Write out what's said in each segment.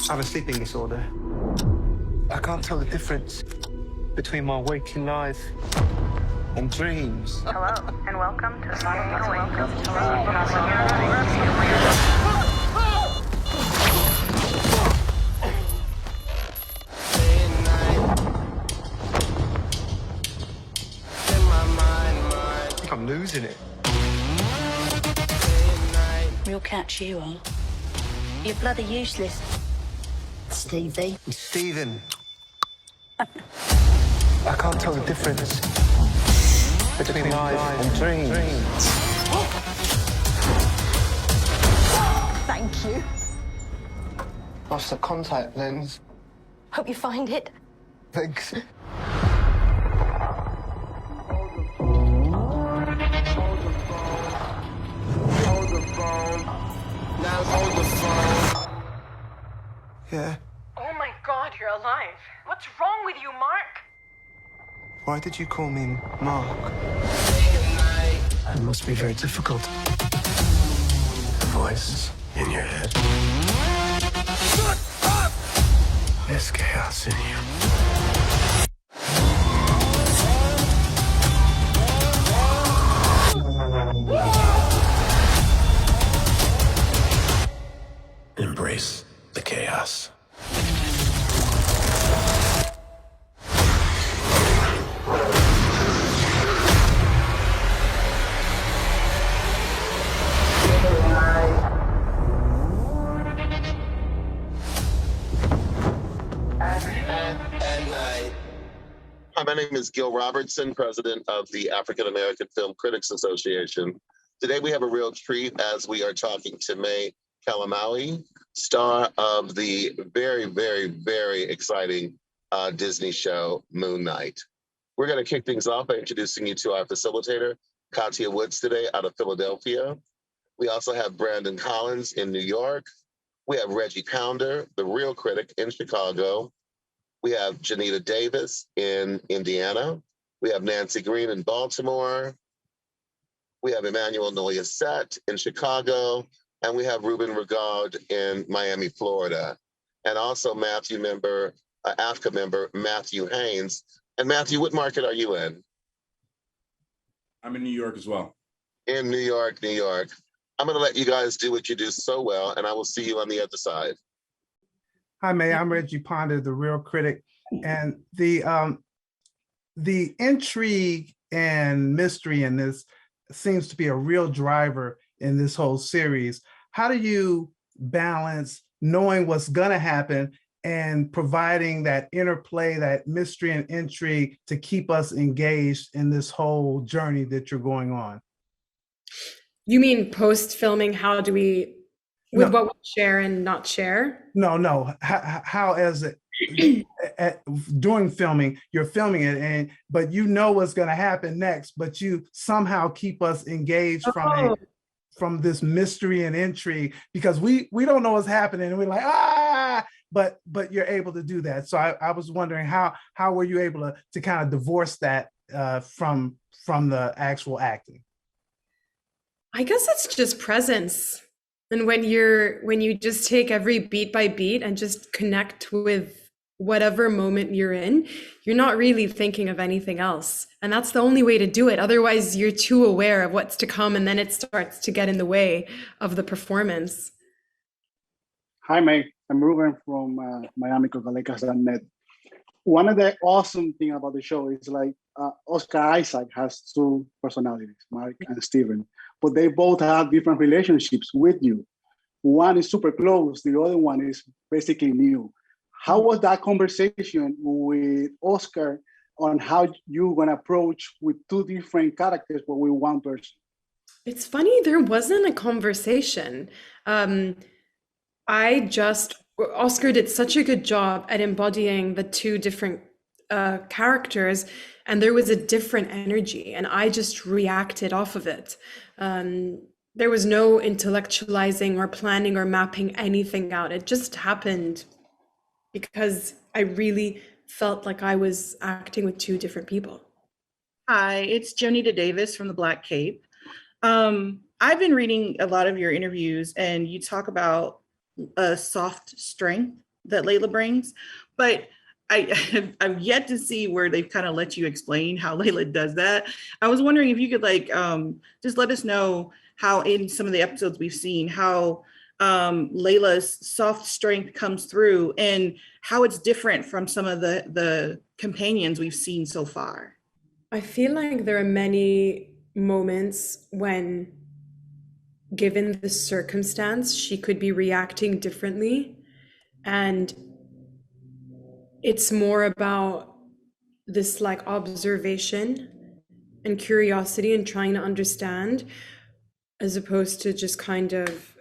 I have a sleeping disorder. I can't tell the difference between my waking life and dreams. Hello, and welcome to I think I'm losing it. We'll catch you on. You're bloody useless, Stevie. Stephen. I can't tell the difference between life and dreams. Thank you. Lost the contact lens. Hope you find it. Thanks. Yeah. Oh my God, you're alive. What's wrong with you, Mark? Why did you call me Mark? It must be very difficult. The voice in your head. Shut up! There's chaos in you. Embrace the chaos. Hi, my name is Gil Robertson, president of the African American Film Critics Association. Today we have a real treat as we are talking to May Kalamaui, star of the very, very, very exciting Disney show, Moon Knight. We're going to kick things off by introducing you to our facilitator, Katia Woods, today out of Philadelphia. We also have Brandon Collins in New York. We have Reggie Pounder, the real critic, in Chicago. We have Janita Davis in Indiana. We have Nancy Green in Baltimore. We have Emmanuel Noyasset in Chicago. And we have Ruben Regard in Miami, Florida. And also AAFCA member Matthew Haynes. And Matthew, what market are you in? I'm in New York as well. In New York, New York. I'm going to let you guys do what you do so well, and I will see you on the other side. Hi, May. I'm Reggie Ponder, the real critic. And the intrigue and mystery in this seems to be a real driver in this whole series. How do you balance knowing what's going to happen and providing that interplay, that mystery and intrigue to keep us engaged in this whole journey that you're going on? You mean post-filming, how do we, with what we share and not share? No. How as during filming, you're filming it, but you know what's going to happen next, but you somehow keep us engaged from this mystery and intrigue, because we don't know what's happening, and we're like, but you're able to do that. So I was wondering how were you able to kind of divorce that from the actual acting? I guess it's just presence. And when you just take every beat by beat and just connect with whatever moment you're in, you're not really thinking of anything else. And that's the only way to do it. Otherwise, you're too aware of what's to come, and then it starts to get in the way of the performance. Hi, May. I'm Ruben from Miami.net. One of the awesome things about the show is Oscar Isaac has two personalities, Mark and Steven, but they both have different relationships with you. One is super close, the other one is basically new. How was that conversation with Oscar on how you're gonna approach with two different characters, but with one person? It's funny, there wasn't a conversation. Oscar did such a good job at embodying the two different characters, and there was a different energy, and I just reacted off of it. There was no intellectualizing or planning or mapping anything out. It just happened because I really felt like I was acting with two different people. Hi, it's Jonita Davis from the Black Cape. I've been reading a lot of your interviews, and you talk about a soft strength that Layla brings, but I've yet to see where they've kind of let you explain how Layla does that. I was wondering if you could like just let us know how in some of the episodes we've seen how Layla's soft strength comes through and how it's different from some of the companions we've seen so far. I feel like there are many moments when, given the circumstance, she could be reacting differently. And it's more about this like observation and curiosity and trying to understand, as opposed to just kind of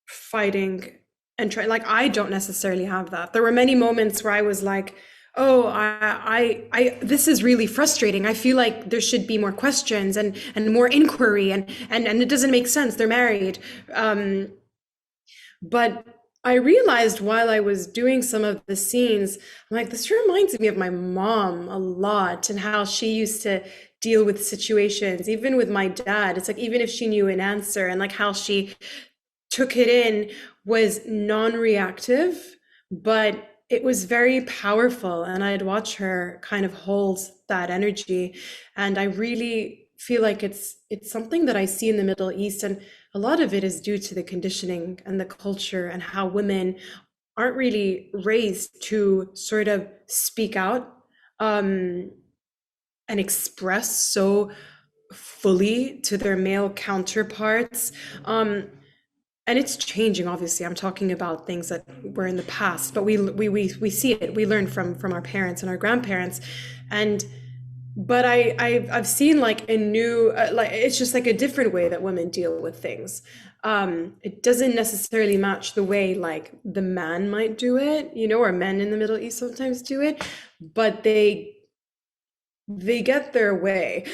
fighting and try. Like, I don't necessarily have that. There were many moments where I was like, oh, this is really frustrating. I feel like there should be more questions and more inquiry, and it doesn't make sense. They're married. But I realized while I was doing some of the scenes, I'm like, this reminds me of my mom a lot and how she used to deal with situations, even with my dad. It's like, even if she knew an answer, and like how she took it in was non-reactive, but it was very powerful. And I'd watch her kind of hold that energy. And I really feel like it's something that I see in the Middle East. And a lot of it is due to the conditioning and the culture and how women aren't really raised to sort of speak out and express so fully to their male counterparts. And it's changing, obviously. I'm talking about things that were in the past, but we see it. We learn from our parents and our grandparents. But I've seen like a new, like, it's just like a different way that women deal with things. It doesn't necessarily match the way like the man might do it, or men in the Middle East sometimes do it, but they get their way.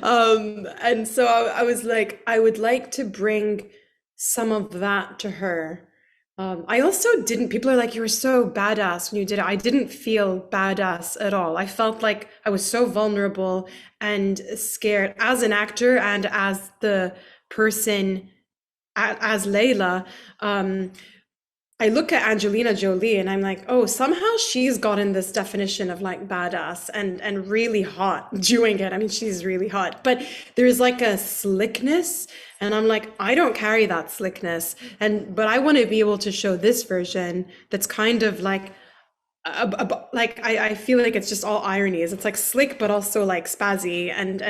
And so I was like, I would like to bring some of that to her. I also didn't, people are like, you were so badass when you did it. I didn't feel badass at all. I felt like I was so vulnerable and scared as an actor and as the person, as Layla. I look at Angelina Jolie and I'm like, oh, somehow she's gotten this definition of like badass and really hot doing it. I mean, she's really hot, but there's like a slickness, and I'm like, I don't carry that slickness, but I want to be able to show this version that's kind of like I feel like it's just all ironies. It's like slick, but also like spazzy and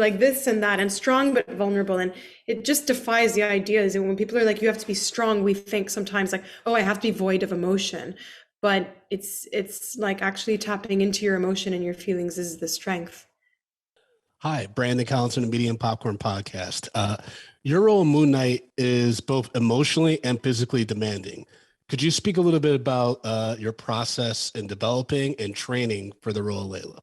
like this and that, and strong but vulnerable. And it just defies the ideas. And when people are like, you have to be strong, we think sometimes like, oh, I have to be void of emotion. But it's like actually tapping into your emotion and your feelings is the strength. Hi, Brandon Collinson, Media and Popcorn Podcast. Your role in Moon Knight is both emotionally and physically demanding. Could you speak a little bit about your process in developing and training for the role of Layla?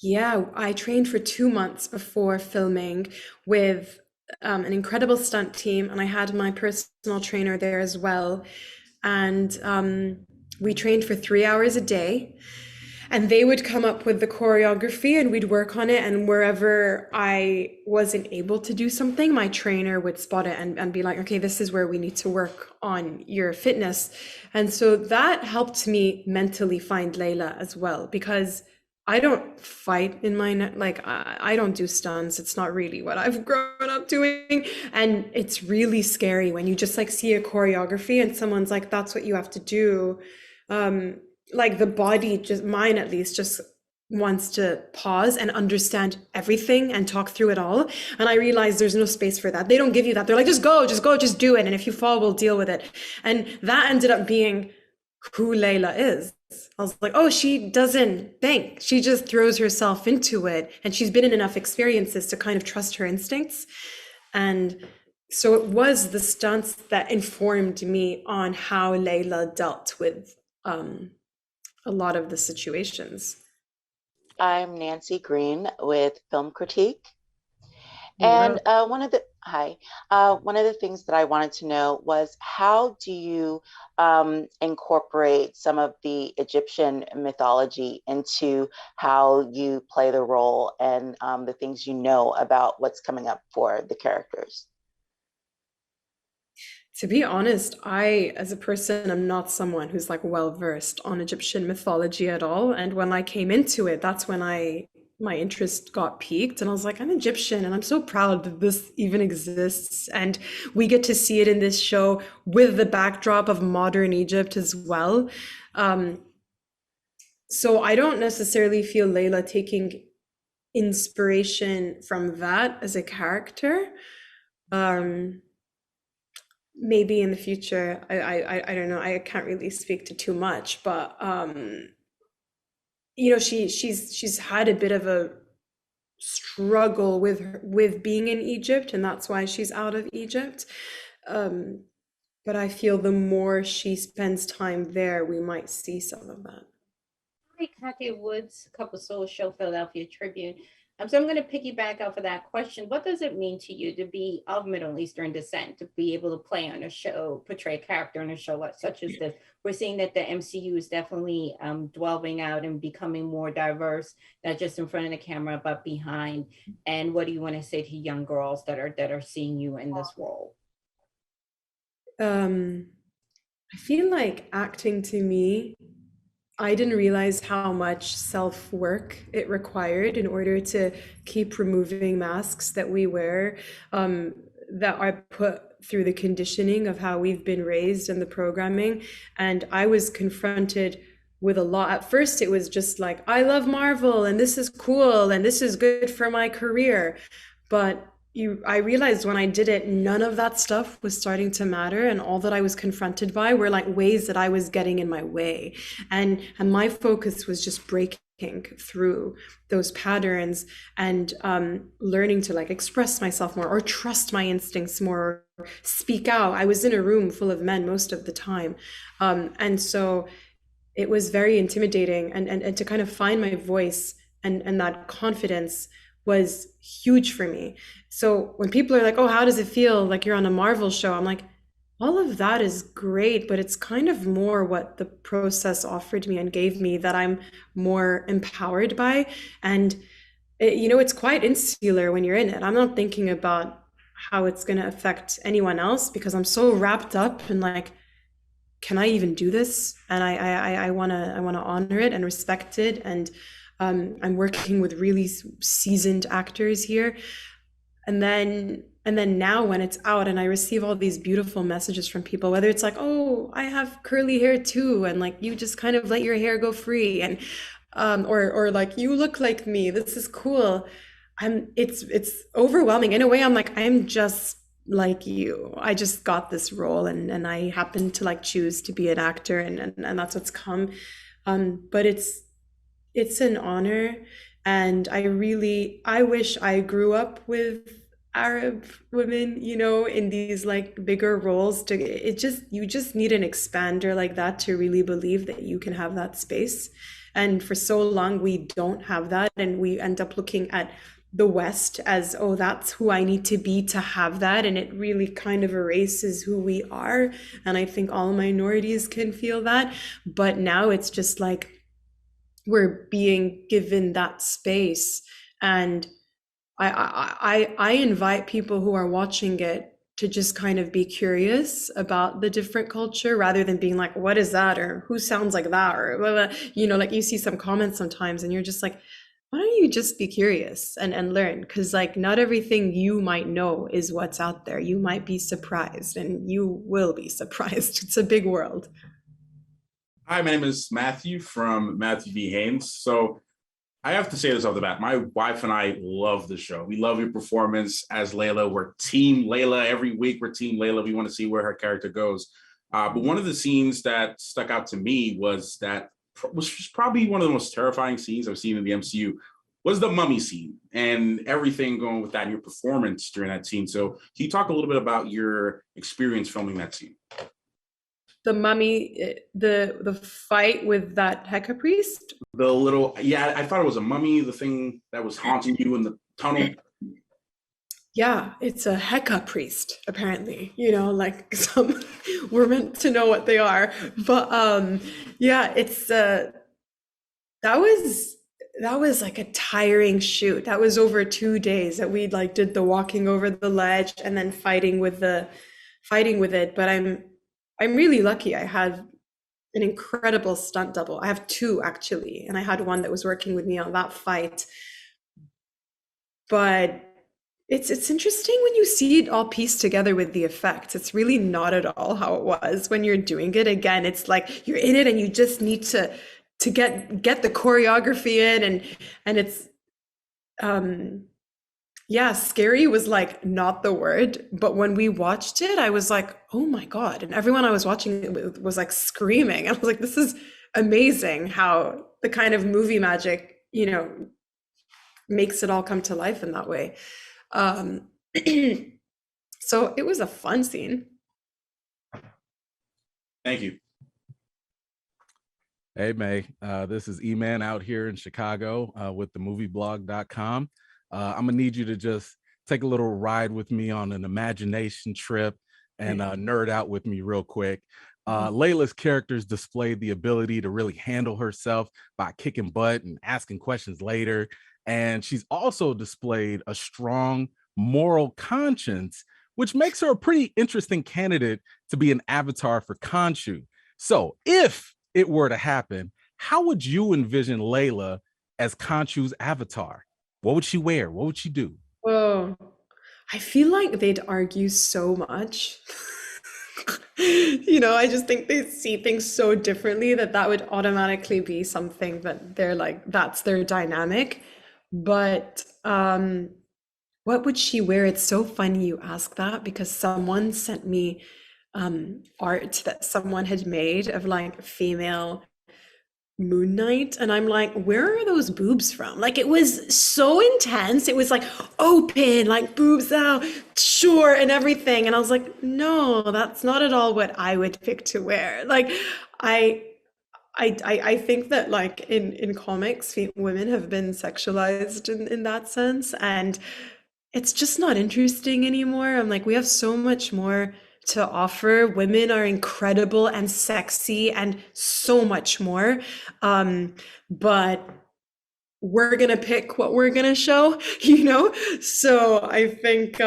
Yeah, I trained for 2 months before filming with an incredible stunt team, and I had my personal trainer there as well. And we trained for 3 hours a day. And they would come up with the choreography and we'd work on it. And wherever I wasn't able to do something, my trainer would spot it and be like, okay, this is where we need to work on your fitness. And so that helped me mentally find Layla as well, because I don't fight in my, I don't do stunts. It's not really what I've grown up doing. And it's really scary when you just like see a choreography and someone's like, that's what you have to do. Like the body, just mine at least, just wants to pause and understand everything and talk through it all. And I realized there's no space for that. They don't give you that. They're like, just go, just do it. And if you fall, we'll deal with it. And that ended up being who Layla is. I was like, oh, she doesn't think. She just throws herself into it. And she's been in enough experiences to kind of trust her instincts. And so it was the stunts that informed me on how Layla dealt with a lot of the situations. I'm Nancy Green with Film Critique. And one of the things that I wanted to know was, how do you incorporate some of the Egyptian mythology into how you play the role and the things you know about what's coming up for the characters? To be honest, I, as a person, am not someone who's like well versed on Egyptian mythology at all. And when I came into it, that's when my interest got piqued, and I was like, I'm Egyptian, and I'm so proud that this even exists. And we get to see it in this show with the backdrop of modern Egypt as well. So I don't necessarily feel Layla taking inspiration from that as a character. Maybe in the future, I don't know, I can't really speak to too much, but you know, she's had a bit of a struggle with being in Egypt, and that's why she's out of Egypt. But I feel the more she spends time there, we might see some of that. Hi, Kathy Woods, Couple Soul Show, Philadelphia Tribune. So I'm going to piggyback off of that question. What does it mean to you to be of Middle Eastern descent, to be able to play on a show, portray a character on a show such as this? We're seeing that the MCU is definitely delving out and becoming more diverse, not just in front of the camera, but behind. And what do you want to say to young girls that are seeing you in this role? I feel like acting, to me, I didn't realize how much self-work it required in order to keep removing masks that we wear, that are put through the conditioning of how we've been raised and the programming. And I was confronted with a lot. At first, it was just like, I love Marvel and this is cool and this is good for my career. But I realized when I did it, none of that stuff was starting to matter, and all that I was confronted by were like ways that I was getting in my way, and my focus was just breaking through those patterns and learning to like express myself more, or trust my instincts more, or speak out. I was in a room full of men most of the time, and so it was very intimidating, and to kind of find my voice and that confidence was huge for me. So when people are like, oh, how does it feel like you're on a Marvel show? I'm like, all of that is great, but it's kind of more what the process offered me and gave me that I'm more empowered by. And you know, it's quite insular when you're in it. I'm not thinking about how it's going to affect anyone else, because I'm so wrapped up in like, can I even do this? And I want to honor it and respect it. And I'm working with really seasoned actors here. And then now when it's out and I receive all these beautiful messages from people, whether it's like, oh, I have curly hair too, and like, you just kind of let your hair go free, and or like, you look like me, this is cool. It's overwhelming. In a way, I'm like, I'm just like you. I just got this role, and I happen to like choose to be an actor, and that's what's come. But it's an honor, and I wish I grew up with Arab women, you know, in these like bigger roles. You just need an expander like that to really believe that you can have that space. And for so long we don't have that, and we end up looking at the West as, oh, that's who I need to be to have that, and it really kind of erases who we are. And I think all minorities can feel that, but now it's just like, we're being given that space. And I invite people who are watching it to just kind of be curious about the different culture, rather than being like, what is that? Or who sounds like that? Or blah, blah. You know, like you see some comments sometimes and you're just like, why don't you just be curious and learn? Because like, not everything you might know is what's out there. You might be surprised, and you will be surprised. It's a big world. Hi, my name is Matthew from Matthew V Haynes. So I have to say this off the bat. My wife and I love the show. We love your performance as Layla. We're team Layla every week. We're team Layla. We want to see where her character goes. But one of the scenes that stuck out to me was probably one of the most terrifying scenes I've seen in the MCU, was the mummy scene, and everything going with that, and your performance during that scene. So can you talk a little bit about your experience filming that scene? The mummy, the fight with that Heka priest? I thought it was a mummy, the thing that was haunting you in the tunnel. Yeah, it's a Heka priest, apparently. You know, like we're meant to know what they are. But yeah, it's that was like a tiring shoot. That was over 2 days that we like did the walking over the ledge and then fighting with the fighting with it, but I'm really lucky. I had an incredible stunt double. I have two actually, and I had one that was working with me on that fight. But it's interesting when you see it all pieced together with the effects. It's really not at all how it was when you're doing it. Again, it's like you're in it and you just need to get the choreography in, and it's yeah, scary was like not the word, but when we watched it, I was like, oh my God. And everyone I was watching it with was like screaming. I was like, this is amazing how the kind of movie magic, makes it all come to life in that way. So it was a fun scene. Thank you. Hey, May. This is E-Man out here in Chicago with the movieblog.com. I'm going to need you to just take a little ride with me on an imagination trip and nerd out with me real quick. Layla's characters displayed the ability to really handle herself by kicking butt and asking questions later. And she's also displayed a strong moral conscience, which makes her a pretty interesting candidate to be an avatar for Khonshu. So if it were to happen, how would you envision Layla as Khonshu's avatar? What would she wear? What would she do? Oh, I feel like they'd argue so much. I just think they see things so differently that would automatically be something that they're like, that's their dynamic. But what would she wear? It's so funny you ask that, because someone sent me art that someone had made of like female Moon Knight, and I'm like, where are those boobs from? Like, it was so intense. It was like open, like boobs out, sure, and everything. And I was like, no, that's not at all what I would pick to wear. Like, I think that like in comics, women have been sexualized in that sense, and it's just not interesting anymore. I'm like, we have so much more to offer. Women are incredible and sexy and so much more. But we're gonna pick what we're gonna show, So I think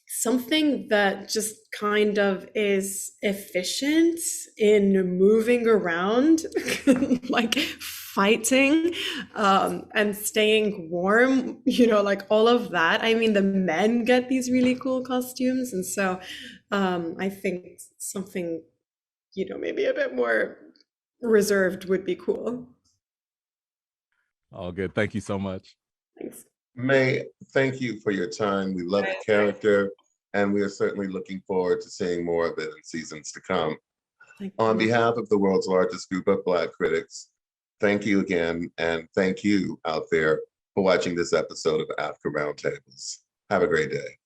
something that just kind of is efficient in moving around, like fighting and staying warm, like all of that. I mean, the men get these really cool costumes. And so I think something, maybe a bit more reserved would be cool. All good. Thank you so much. Thanks. May, thank you for your time. We love the character, and we are certainly looking forward to seeing more of it in seasons to come. On behalf of the world's largest group of Black critics, thank you again, and thank you out there for watching this episode of AAFCA Roundtables. Have a great day.